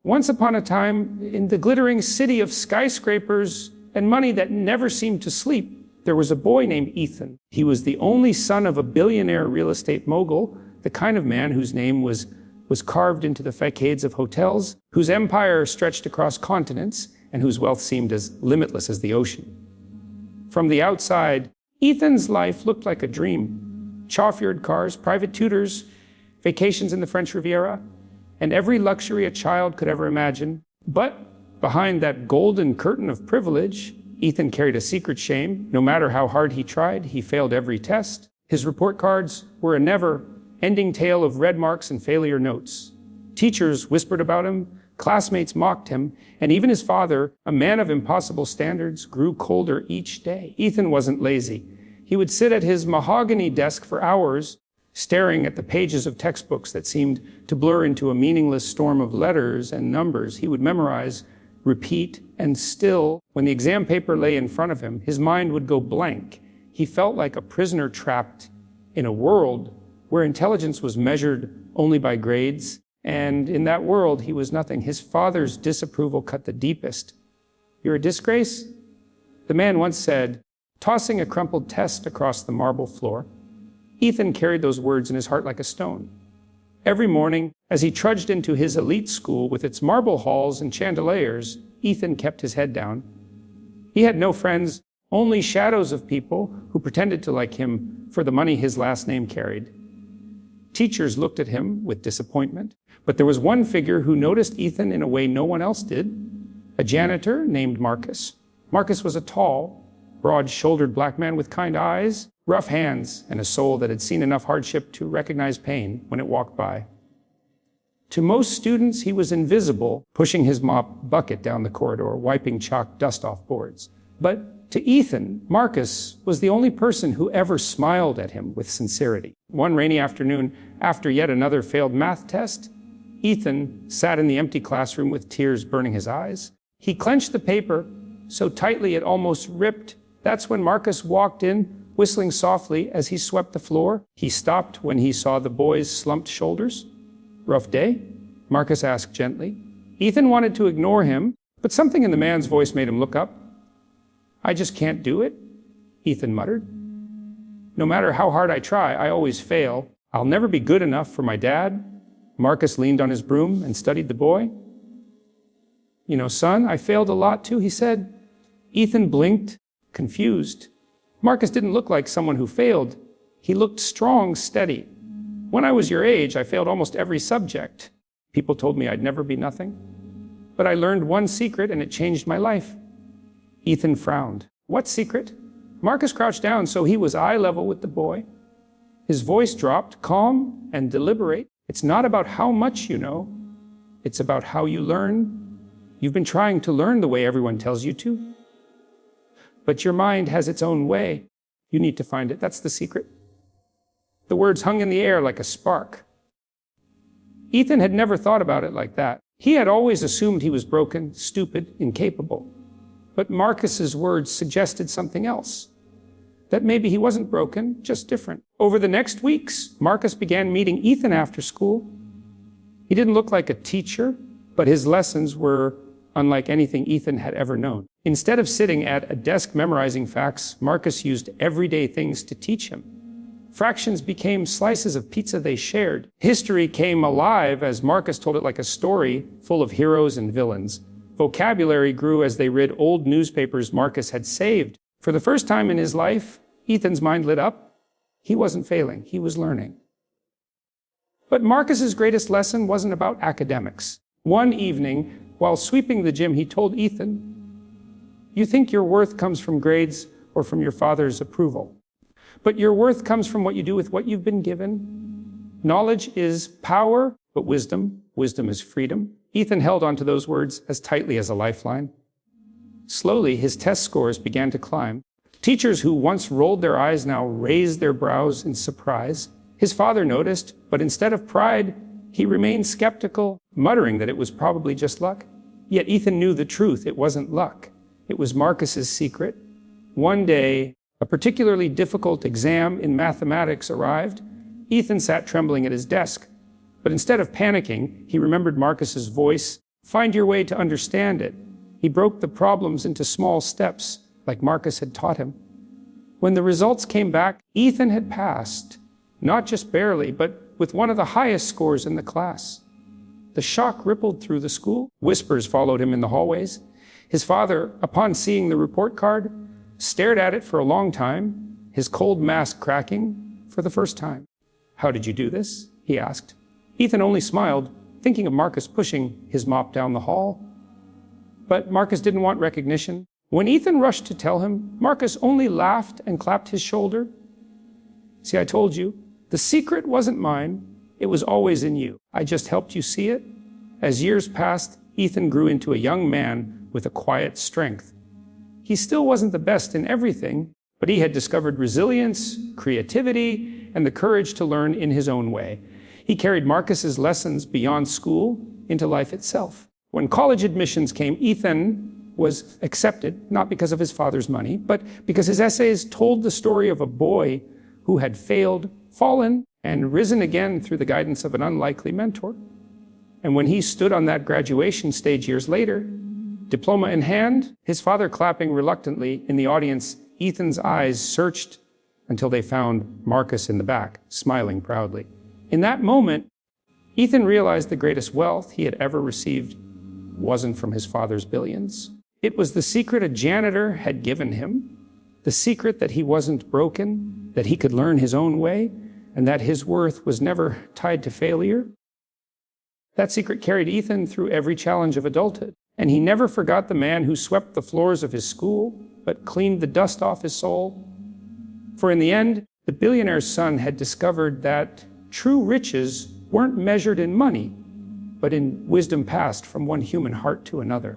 Once upon a time, in the glittering city of skyscrapers and money that never seemed to sleep, there was a boy named Ethan. He was the only son of a billionaire real estate mogul, the kind of man whose name was carved into the facades of hotels, whose empire stretched across continents, and whose wealth seemed as limitless as the ocean. From the outside, Ethan's life looked like a dream. Chauffeured cars, private tutors, vacations in the French Riviera, and every luxury a child could ever imagine. But behind that golden curtain of privilege, Ethan carried a secret shame. No matter how hard he tried, he failed every test. His report cards were a never-ending tale of red marks and failure notes. Teachers whispered about him, classmates mocked him, and even his father, a man of impossible standards, grew colder each day. Ethan wasn't lazy. He would sit at his mahogany desk for hours, staring at the pages of textbooks that seemed to blur into a meaningless storm of letters and numbers. He would memorize, repeat, and still, when the exam paper lay in front of him, his mind would go blank. He felt like a prisoner trapped in a world where intelligence was measured only by grades, and in that world, he was nothing. His father's disapproval cut the deepest. "You're a disgrace?" the man once said, tossing a crumpled test across the marble floor. Ethan carried those words in his heart like a stone. Every morning, as he trudged into his elite school with its marble halls and chandeliers, Ethan kept his head down. He had no friends, only shadows of people who pretended to like him for the money his last name carried. Teachers looked at him with disappointment, but there was one figure who noticed Ethan in a way no one else did, a janitor named Marcus. Marcus was a tall, broad-shouldered black man with kind eyes, rough hands, and a soul that had seen enough hardship to recognize pain when it walked by. To most students, he was invisible, pushing his mop bucket down the corridor, wiping chalk dust off boards. But to Ethan, Marcus was the only person who ever smiled at him with sincerity. One rainy afternoon, after yet another failed math test, Ethan sat in the empty classroom with tears burning his eyes. He clenched the paper so tightly it almost ripped. That's when Marcus walked in, whistling softly as he swept the floor. He stopped when he saw the boy's slumped shoulders. "Rough day?" Marcus asked gently. Ethan wanted to ignore him, but something in the man's voice made him look up. "I just can't do it," Ethan muttered. "No matter how hard I try, I always fail. I'll never be good enough for my dad." Marcus leaned on his broom and studied the boy. "You know, son, I failed a lot too," he said. Ethan blinked, confused. Marcus didn't look like someone who failed. He looked strong, steady. "When I was your age, I failed almost every subject. People told me I'd never be nothing. But I learned one secret and it changed my life." Ethan frowned. "What secret?" Marcus crouched down so he was eye level with the boy. His voice dropped, calm and deliberate. "It's not about how much you know. It's about how you learn. You've been trying to learn the way everyone tells you to. But your mind has its own way. You need to find it. That's the secret." The words hung in the air like a spark. Ethan had never thought about it like that. He had always assumed he was broken, stupid, incapable. But Marcus's words suggested something else. That maybe he wasn't broken, just different. Over the next weeks, Marcus began meeting Ethan after school. He didn't look like a teacher, but his lessons were unlike anything Ethan had ever known. Instead of sitting at a desk memorizing facts, Marcus used everyday things to teach him. Fractions became slices of pizza they shared. History came alive as Marcus told it like a story full of heroes and villains. Vocabulary grew as they read old newspapers Marcus had saved. For the first time in his life, Ethan's mind lit up. He wasn't failing, he was learning. But Marcus's greatest lesson wasn't about academics. One evening, while sweeping the gym, he told Ethan, "You think your worth comes from grades or from your father's approval. But your worth comes from what you do with what you've been given. Knowledge is power, but wisdom is freedom." Ethan held onto those words as tightly as a lifeline. Slowly, his test scores began to climb. Teachers who once rolled their eyes now raised their brows in surprise. His father noticed, but instead of pride, he remained skeptical, muttering that it was probably just luck. Yet Ethan knew the truth. It wasn't luck. It was Marcus's secret. One day, a particularly difficult exam in mathematics arrived. Ethan sat trembling at his desk. But instead of panicking, he remembered Marcus's voice, Find your way to understand it. He broke the problems into small steps, like Marcus had taught him. When the results came back, Ethan had passed, not just barely, but with one of the highest scores in the class. The shock rippled through the school. Whispers followed him in the hallways. His father, upon seeing the report card, stared at it for a long time, his cold mask cracking for the first time. "How did you do this?" he asked. Ethan only smiled, thinking of Marcus pushing his mop down the hall. But Marcus didn't want recognition. When Ethan rushed to tell him, Marcus only laughed and clapped his shoulder. "See, I told you, the secret wasn't mine. It was always in you. I just helped you see it." As years passed, Ethan grew into a young man with a quiet strength. He still wasn't the best in everything, but he had discovered resilience, creativity, and the courage to learn in his own way. He carried Marcus's lessons beyond school into life itself. When college admissions came, Ethan was accepted, not because of his father's money, but because his essays told the story of a boy who had failed, fallen, and risen again through the guidance of an unlikely mentor. And when he stood on that graduation stage years later, diploma in hand, his father clapping reluctantly in the audience, Ethan's eyes searched until they found Marcus in the back, smiling proudly. In that moment, Ethan realized the greatest wealth he had ever received wasn't from his father's billions. It was the secret a janitor had given him, the secret that he wasn't broken, that he could learn his own way, and that his worth was never tied to failure. That secret carried Ethan through every challenge of adulthood, and he never forgot the man who swept the floors of his school, but cleaned the dust off his soul. For in the end, the billionaire's son had discovered that true riches weren't measured in money, but in wisdom passed from one human heart to another.